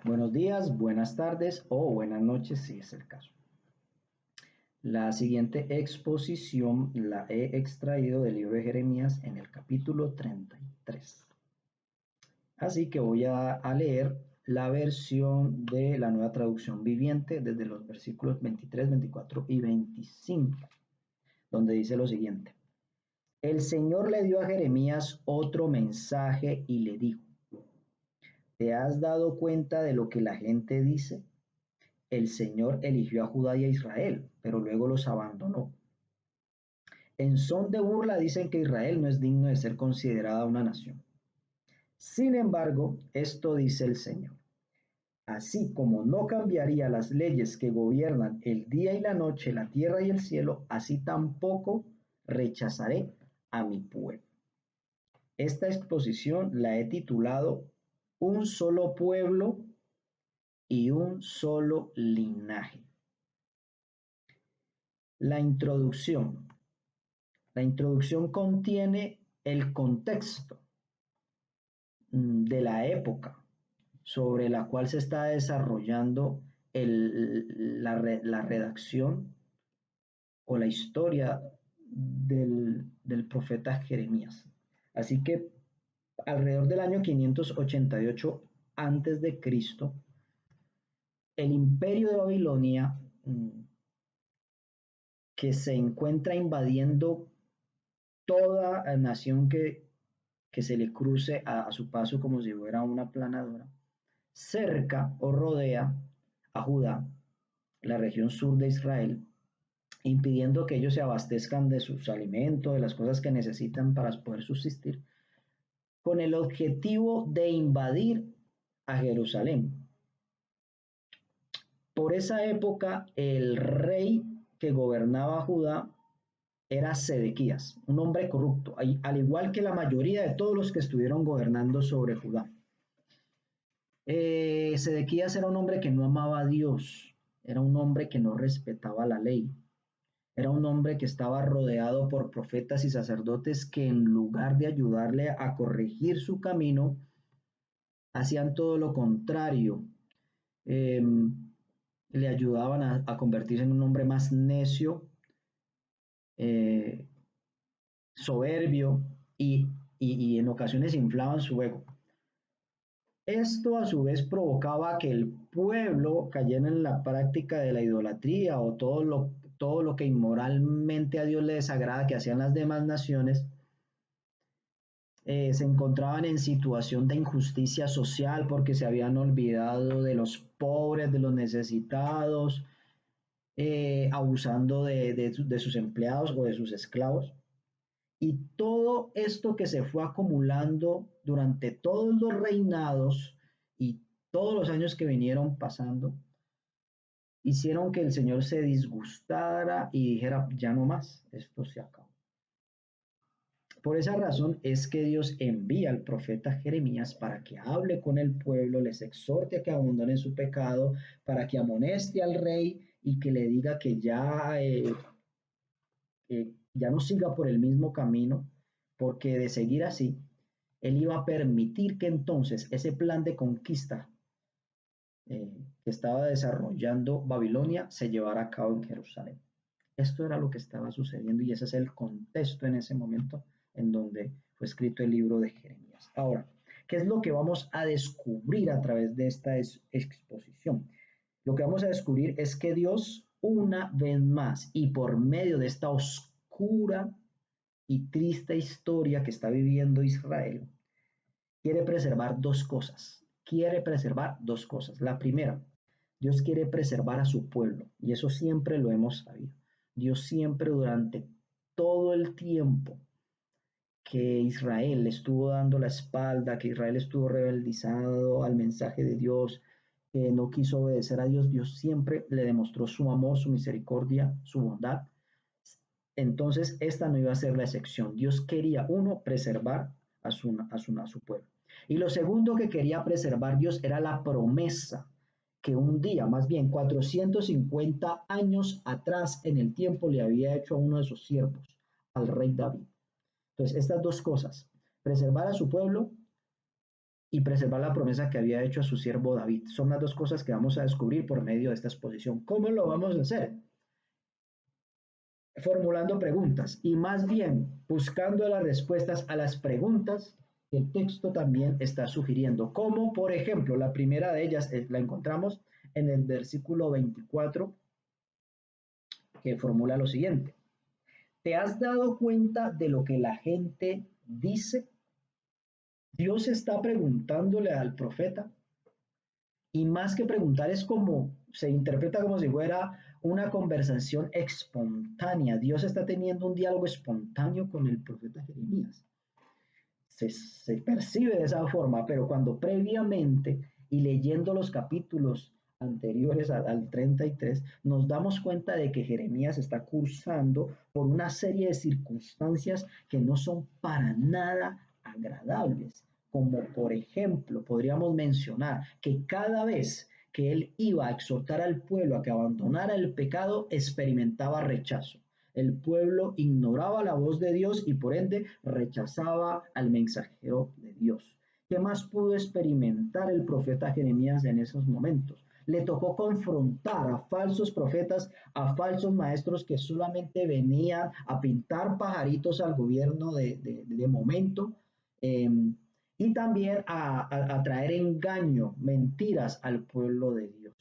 Buenos días, buenas tardes o buenas noches si es el caso. La siguiente exposición la he extraído del libro de Jeremías en el capítulo 33. Así que voy a leer la versión de la nueva traducción viviente desde los versículos 23, 24 y 25, donde dice lo siguiente. El Señor le dio a Jeremías otro mensaje y le dijo, ¿te has dado cuenta de lo que la gente dice? El Señor eligió a Judá y a Israel, pero luego los abandonó. En son de burla dicen que Israel no es digno de ser considerada una nación. Sin embargo, esto dice el Señor. Así como no cambiaría las leyes que gobiernan el día y la noche, la tierra y el cielo, así tampoco rechazaré a mi pueblo. Esta exposición la he titulado Un solo pueblo y un solo linaje. La introducción. La introducción contiene el contexto de la época sobre la cual se está desarrollando la redacción o la historia del profeta Jeremías. Así que alrededor del año 588 antes de Cristo, el imperio de Babilonia, que se encuentra invadiendo toda nación que se le cruce a su paso como si fuera una planadora, cerca o rodea a Judá, la región sur de Israel, impidiendo que ellos se abastezcan de sus alimentos, de las cosas que necesitan para poder subsistir, con el objetivo de invadir a Jerusalén. Por esa época, el rey que gobernaba Judá era Sedequías, un hombre corrupto, al igual que la mayoría de todos los que estuvieron gobernando sobre Judá. Sedequías era un hombre que no amaba a Dios, era un hombre que no respetaba la ley, era un hombre que estaba rodeado por profetas y sacerdotes que en lugar de ayudarle a corregir su camino, hacían todo lo contrario. Eh, Le ayudaban a convertirse en un hombre más necio, eh, soberbio y en ocasiones inflaban su ego. Esto a su vez provocaba que el pueblo cayera en la práctica de la idolatría o todo lo que inmoralmente a Dios le desagrada que hacían las demás naciones. Se encontraban en situación de injusticia social porque se habían olvidado de los pobres, de los necesitados, abusando de sus empleados o de sus esclavos. Y todo esto que se fue acumulando durante todos los reinados y todos los años que vinieron pasando, hicieron que el Señor se disgustara y dijera, ya no más, esto se acabó. Por esa razón es que Dios envía al profeta Jeremías para que hable con el pueblo, les exhorte a que abandonen su pecado, para que amoneste al rey y que le diga que ya no siga por el mismo camino, porque de seguir así, él iba a permitir que entonces ese plan de conquista que estaba desarrollando Babilonia se llevara a cabo en Jerusalén. Esto era lo que estaba sucediendo y ese es el contexto en ese momento en donde fue escrito el libro de Jeremías. Ahora, ¿qué es lo que vamos a descubrir a través de esta exposición? Lo que vamos a descubrir es que Dios, una vez más y por medio de esta oscura y triste historia que está viviendo Israel, quiere preservar dos cosas. Quiere preservar dos cosas. La primera, Dios quiere preservar a su pueblo y eso siempre lo hemos sabido. Dios siempre durante todo el tiempo que Israel estuvo dando la espalda, que Israel estuvo rebeldizado al mensaje de Dios, que no quiso obedecer a Dios, Dios siempre le demostró su amor, su misericordia, su bondad. Entonces, esta no iba a ser la excepción. Dios quería, uno, preservar a su pueblo. Y lo segundo que quería preservar Dios era la promesa que un día, más bien 450 años atrás en el tiempo, le había hecho a uno de sus siervos, al rey David. Entonces, estas dos cosas, preservar a su pueblo y preservar la promesa que había hecho a su siervo David. Son las dos cosas que vamos a descubrir por medio de esta exposición. ¿Cómo lo vamos a hacer? Formulando preguntas y más bien buscando las respuestas a las preguntas que el texto también está sugiriendo. Como por ejemplo, la primera de ellas la encontramos en el versículo 24, que formula lo siguiente. ¿Te has dado cuenta de lo que la gente dice? Dios está preguntándole al profeta, y más que preguntar es como, se interpreta como si fuera una conversación espontánea. Dios está teniendo un diálogo espontáneo con el profeta Jeremías. Se percibe de esa forma, pero cuando previamente y leyendo los capítulos anteriores al 33, nos damos cuenta de que Jeremías está cursando por una serie de circunstancias que no son para nada agradables, como por ejemplo, podríamos mencionar que cada vez que él iba a exhortar al pueblo a que abandonara el pecado, experimentaba rechazo. El pueblo ignoraba la voz de Dios y por ende rechazaba al mensajero de Dios. ¿Qué más pudo experimentar el profeta Jeremías en esos momentos? Le tocó confrontar a falsos profetas, a falsos maestros que solamente venían a pintar pajaritos al gobierno de momento, eh, y también a traer engaño, mentiras al pueblo de Dios.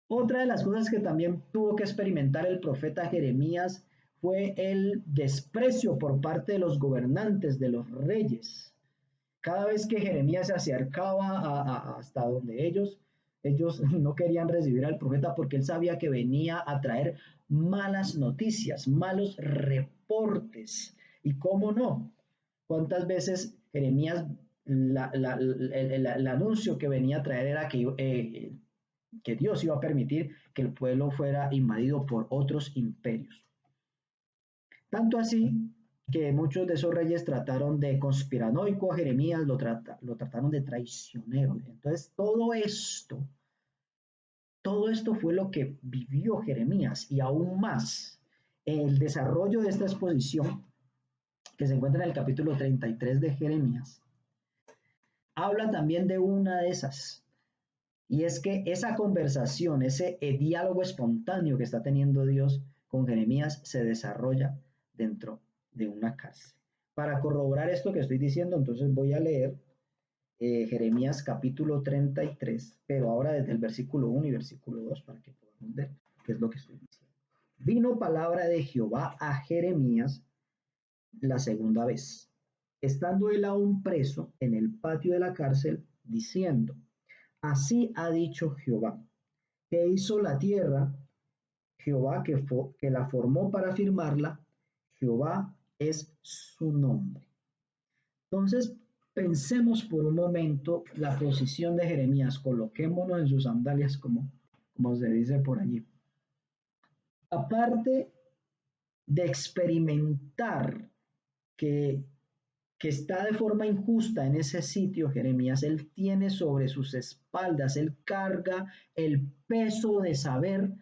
Otra de las cosas que también tuvo que experimentar el profeta Jeremías fue el desprecio por parte de los gobernantes, de los reyes. Cada vez que Jeremías se acercaba hasta donde ellos no querían recibir al profeta porque él sabía que venía a traer malas noticias, malos reportes. ¿Y cómo no? ¿Cuántas veces Jeremías, el anuncio que venía a traer era que Dios iba a permitir que el pueblo fuera invadido por otros imperios? Tanto así que muchos de esos reyes trataron de conspiranoico a Jeremías, lo trataron de traicionero. Entonces, todo esto fue lo que vivió Jeremías y aún más el desarrollo de esta exposición que se encuentra en el capítulo 33 de Jeremías, habla también de una de esas. Y es que esa conversación, ese diálogo espontáneo que está teniendo Dios con Jeremías se desarrolla dentro de una cárcel. Para corroborar esto que estoy diciendo, entonces voy a leer Jeremías capítulo 33, pero ahora desde el versículo 1 y versículo 2 para que podamos ver qué es lo que estoy diciendo. Vino palabra de Jehová a Jeremías la segunda vez, estando él aún preso en el patio de la cárcel, diciendo: Así ha dicho Jehová, que hizo la tierra, Jehová que la formó para firmarla, Jehová es su nombre. Entonces, pensemos por un momento la posición de Jeremías, coloquémonos en sus sandalias como se dice por allí. Aparte de experimentar que está de forma injusta en ese sitio, Jeremías, él tiene sobre sus espaldas, él carga el peso de saber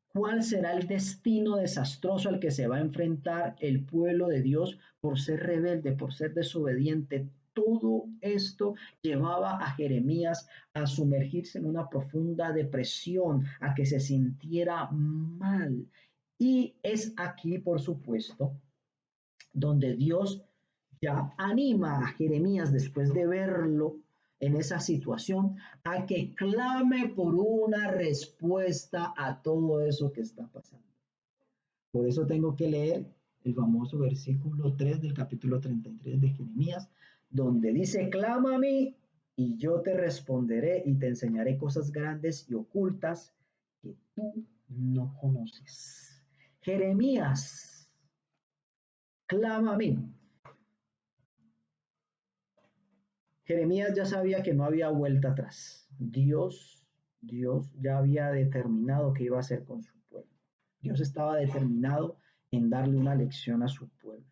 cuál será el destino desastroso al que se va a enfrentar el pueblo de Dios por ser rebelde, por ser desobediente. Todo esto llevaba a Jeremías a sumergirse en una profunda depresión, a que se sintiera mal. Y es aquí, por supuesto, donde Dios ya anima a Jeremías, después de verlo en esa situación, a que clame por una respuesta a todo eso que está pasando. Por eso tengo que leer el famoso versículo 3 del capítulo 33 de Jeremías, donde dice: clama a mí y yo te responderé y te enseñaré cosas grandes y ocultas que tú no conoces. Jeremías, clama a mí. Jeremías ya sabía que no había vuelta atrás. Dios ya había determinado qué iba a hacer con su pueblo. Dios estaba determinado en darle una lección a su pueblo.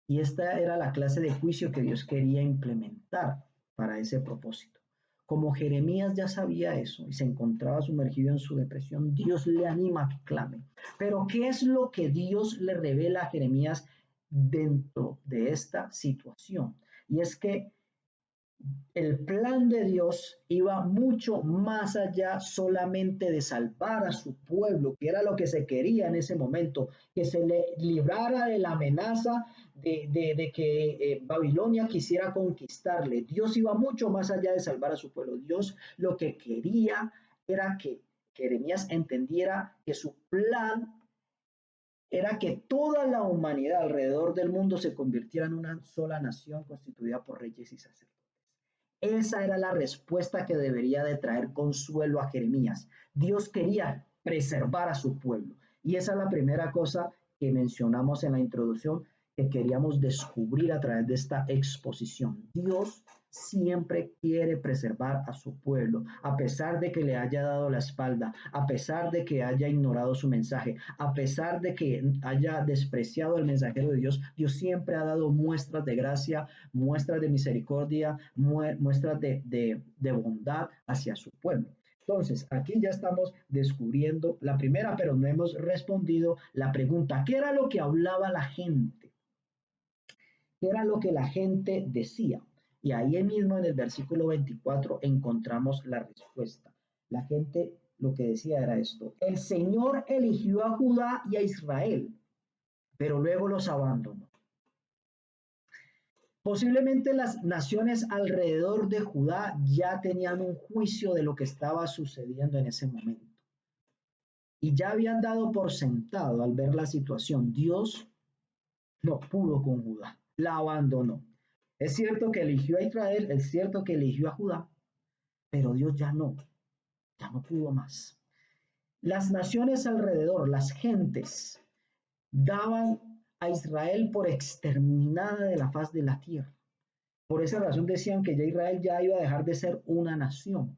Y esta era la clase de juicio que Dios quería implementar para ese propósito. Como Jeremías ya sabía eso y se encontraba sumergido en su depresión, Dios le anima a que clame. Pero ¿qué es lo que Dios le revela a Jeremías dentro de esta situación? Y es que el plan de Dios iba mucho más allá solamente de salvar a su pueblo, que era lo que se quería en ese momento, que se le librara de la amenaza de que Babilonia quisiera conquistarle. Dios iba mucho más allá de salvar a su pueblo. Dios lo que quería era que Jeremías entendiera que su plan era que toda la humanidad alrededor del mundo se convirtiera en una sola nación constituida por reyes y sacerdotes. Esa era la respuesta que debería de traer consuelo a Jeremías. Dios quería preservar a su pueblo. Y esa es la primera cosa que mencionamos en la introducción que queríamos descubrir a través de esta exposición. Dios siempre quiere preservar a su pueblo, a pesar de que le haya dado la espalda, a pesar de que haya ignorado su mensaje, a pesar de que haya despreciado al mensajero de Dios. Dios siempre ha dado muestras de gracia, muestras de misericordia, muestras de bondad hacia su pueblo. Entonces, aquí ya estamos descubriendo la primera, pero no hemos respondido la pregunta, ¿qué era lo que hablaba la gente? ¿Qué era lo que la gente decía? Y ahí mismo en el versículo 24 encontramos la respuesta. La gente lo que decía era esto, el Señor eligió a Judá y a Israel, pero luego los abandonó. Posiblemente las naciones alrededor de Judá ya tenían un juicio de lo que estaba sucediendo en ese momento. Y ya habían dado por sentado al ver la situación. Dios no pudo con Judá, la abandonó. Es cierto que eligió a Israel, es cierto que eligió a Judá, pero Dios ya no pudo más. Las naciones alrededor, las gentes, daban a Israel por exterminada de la faz de la tierra. Por esa razón decían que ya Israel ya iba a dejar de ser una nación.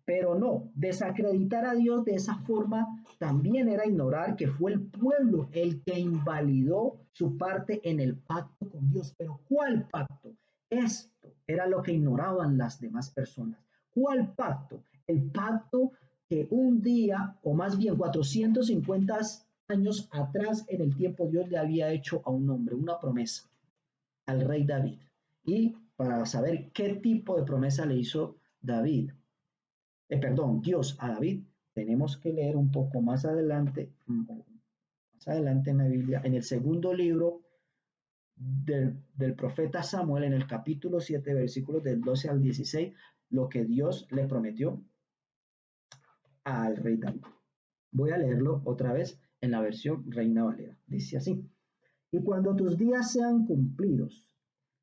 Pero no, desacreditar a Dios de esa forma también era ignorar que fue el pueblo el que invalidó su parte en el pacto con Dios. Pero ¿cuál pacto? Esto era lo que ignoraban las demás personas. ¿Cuál pacto? El pacto que un día, o más bien 450 años atrás en el tiempo, Dios le había hecho a un hombre, una promesa al rey David. Y para saber qué tipo de promesa le hizo David, Dios a David, tenemos que leer un poco más adelante en la Biblia, en el segundo libro del profeta Samuel, en el capítulo 7, versículos del 12 al 16, lo que Dios le prometió al rey David. Voy a leerlo otra vez en la versión Reina Valera. Dice así: y cuando tus días sean cumplidos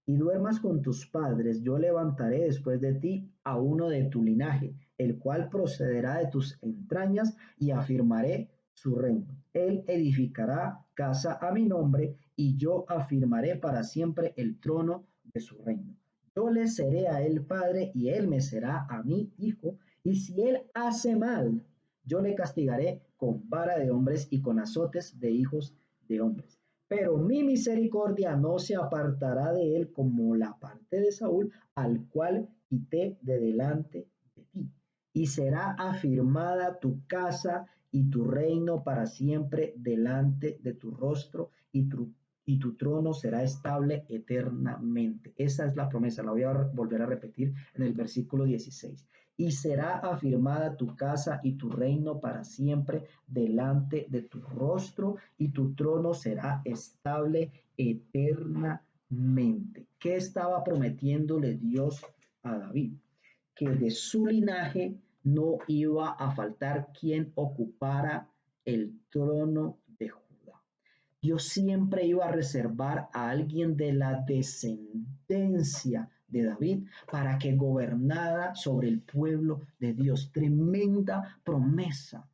y duermas con tus padres, yo levantaré después de ti a uno de tu linaje, el cual procederá de tus entrañas, y afirmaré su reino. Él edificará casa a mi nombre, y yo afirmaré para siempre el trono de su reino. Yo le seré a él padre, y él me será a mí hijo, y si él hace mal, yo le castigaré con vara de hombres y con azotes de hijos de hombres. Pero mi misericordia no se apartará de él como la parte de Saúl, al cual quité de delante de ti. Y será afirmada tu casa y tu reino para siempre delante de tu rostro, y tu trono será estable eternamente. Esa es la promesa, la voy a volver a repetir en el versículo 16. Y será afirmada tu casa y tu reino para siempre delante de tu rostro, y tu trono será estable eternamente. ¿Qué estaba prometiéndole Dios a David? Que de su linaje no iba a faltar quien ocupara el trono de Judá. Dios siempre iba a reservar a alguien de la descendencia de David para que gobernara sobre el pueblo de Dios. Tremenda promesa.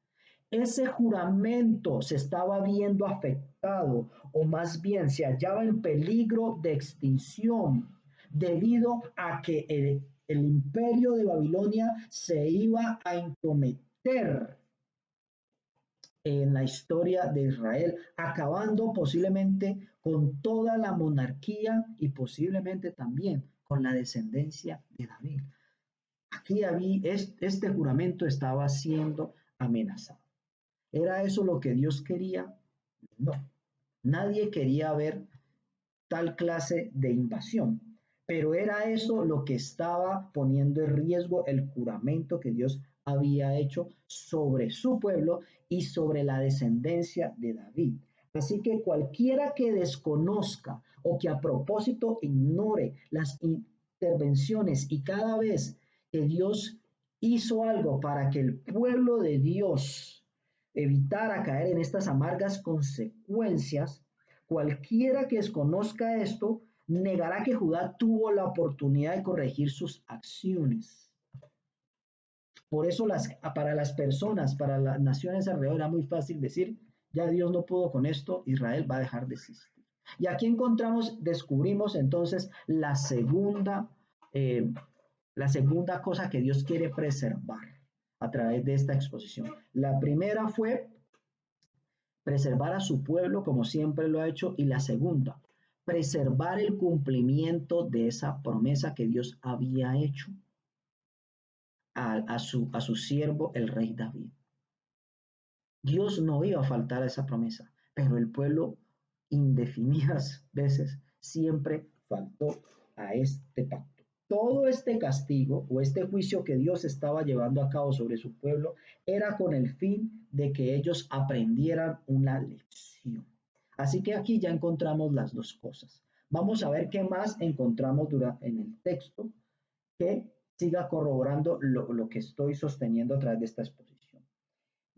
Ese juramento se estaba viendo afectado, o más bien se hallaba en peligro de extinción, debido a que el imperio de Babilonia se iba a intrometer en la historia de Israel, acabando posiblemente con toda la monarquía y posiblemente también con la descendencia de David. Aquí este juramento estaba siendo amenazado. ¿Era eso lo que Dios quería? No. Nadie quería ver tal clase de invasión. Pero era eso lo que estaba poniendo en riesgo el juramento que Dios había hecho sobre su pueblo y sobre la descendencia de David. Así que cualquiera que desconozca o que a propósito ignore las intervenciones y cada vez que Dios hizo algo para que el pueblo de Dios evitara caer en estas amargas consecuencias, cualquiera que desconozca esto negará que Judá tuvo la oportunidad de corregir sus acciones. Por eso para las personas, para las naciones alrededor era muy fácil decir, ya Dios no pudo con esto, Israel va a dejar de existir. Y aquí descubrimos entonces eh, la segunda cosa que Dios quiere preservar a través de esta exposición. La primera fue preservar a su pueblo como siempre lo ha hecho, y la segunda, preservar el cumplimiento de esa promesa que Dios había hecho a su siervo, el rey David. Dios no iba a faltar a esa promesa, pero el pueblo indefinidas veces siempre faltó a este pacto. Todo este castigo o este juicio que Dios estaba llevando a cabo sobre su pueblo era con el fin de que ellos aprendieran una lección. Así que aquí ya encontramos las dos cosas. Vamos a ver qué más encontramos en el texto que siga corroborando lo que estoy sosteniendo a través de esta exposición.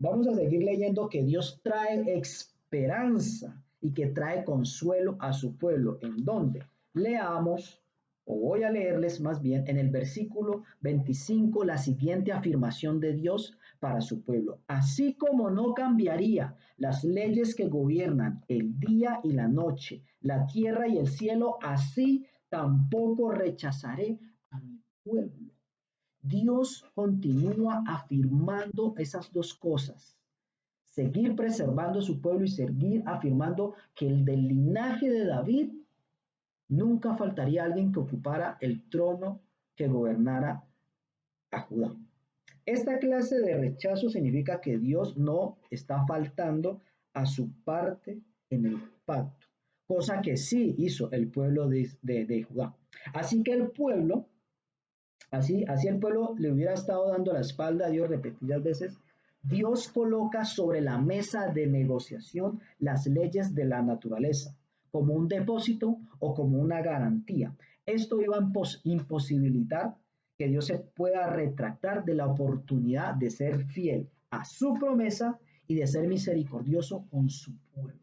Vamos a seguir leyendo que Dios trae esperanza y que trae consuelo a su pueblo. ¿En dónde? Leamos, o voy a leerles más bien, en el versículo 25, la siguiente afirmación de Dios para su pueblo. Así como no cambiaría las leyes que gobiernan el día y la noche, la tierra y el cielo, así tampoco rechazaré a mi pueblo. Dios continúa afirmando esas dos cosas. Seguir preservando su pueblo y seguir afirmando que el del linaje de David nunca faltaría alguien que ocupara el trono que gobernara a Judá. Esta clase de rechazo significa que Dios no está faltando a su parte en el pacto, cosa que sí hizo el pueblo de Judá. Así que el pueblo Así el pueblo le hubiera estado dando la espalda a Dios repetidas veces. Dios coloca sobre la mesa de negociación las leyes de la naturaleza, como un depósito o como una garantía. Esto iba a imposibilitar que Dios se pueda retractar de la oportunidad de ser fiel a su promesa y de ser misericordioso con su pueblo.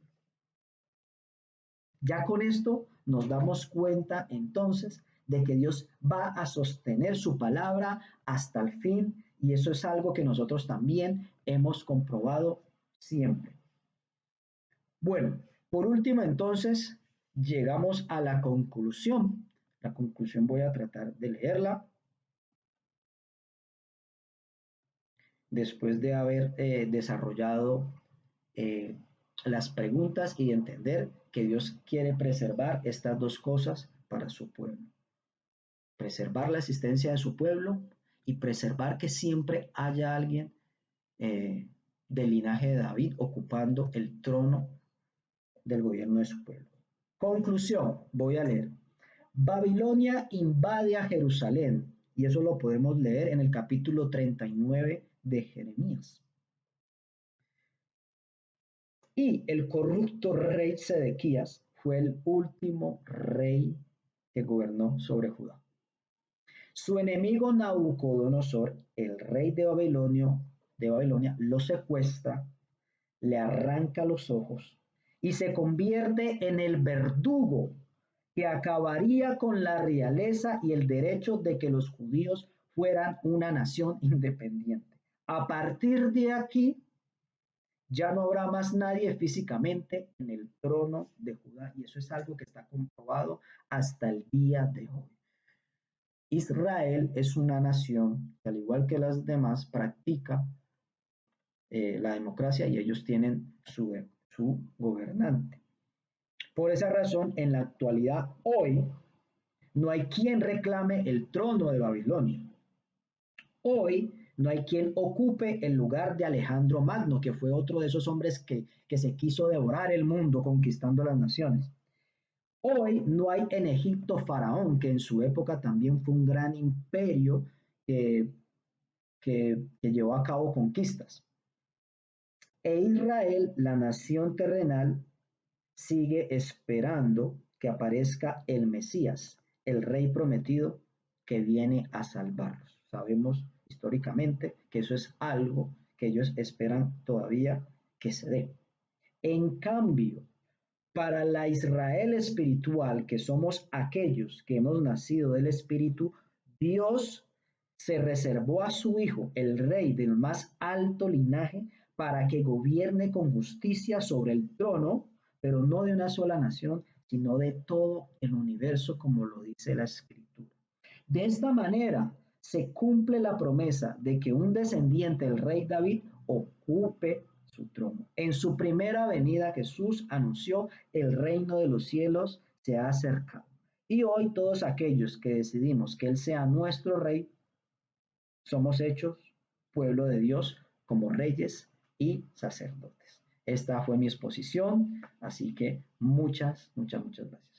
Ya con esto nos damos cuenta entonces de que Dios va a sostener su palabra hasta el fin, y eso es algo que nosotros también hemos comprobado siempre. Bueno, por último entonces llegamos a la conclusión. La conclusión voy a tratar de leerla después de haber desarrollado eh, las preguntas y entender que Dios quiere preservar estas dos cosas para su pueblo. Preservar la existencia de su pueblo y preservar que siempre haya alguien del linaje de David ocupando el trono del gobierno de su pueblo. Conclusión, voy a leer. Babilonia invade a Jerusalén, y eso lo podemos leer en el capítulo 39 de Jeremías. Y el corrupto rey Sedequías fue el último rey que gobernó sobre Judá. Su enemigo Nabucodonosor, el rey de Babilonia, lo secuestra, le arranca los ojos y se convierte en el verdugo que acabaría con la realeza y el derecho de que los judíos fueran una nación independiente. A partir de aquí, ya no habrá más nadie físicamente en el trono de Judá, y eso es algo que está comprobado hasta el día de hoy. Israel es una nación que, al igual que las demás, practica la democracia, y ellos tienen su gobernante. Por esa razón, en la actualidad, hoy, no hay quien reclame el trono de Babilonia. Hoy no hay quien ocupe el lugar de Alejandro Magno, que fue otro de esos hombres que se quiso devorar el mundo conquistando las naciones. Hoy no hay en Egipto faraón, que en su época también fue un gran imperio que, que llevó a cabo conquistas. E Israel, la nación terrenal, sigue esperando que aparezca el Mesías, el rey prometido que viene a salvarlos. Sabemos históricamente que eso es algo que ellos esperan todavía que se dé. En cambio, para la Israel espiritual, que somos aquellos que hemos nacido del Espíritu, Dios se reservó a su Hijo, el Rey del más alto linaje, para que gobierne con justicia sobre el trono, pero no de una sola nación, sino de todo el universo, como lo dice la Escritura. De esta manera se cumple la promesa de que un descendiente del rey David ocupe su trono. En su primera venida Jesús anunció: el reino de los cielos se ha acercado. Y hoy todos aquellos que decidimos que Él sea nuestro rey, somos hechos pueblo de Dios como reyes y sacerdotes. Esta fue mi exposición, así que muchas gracias.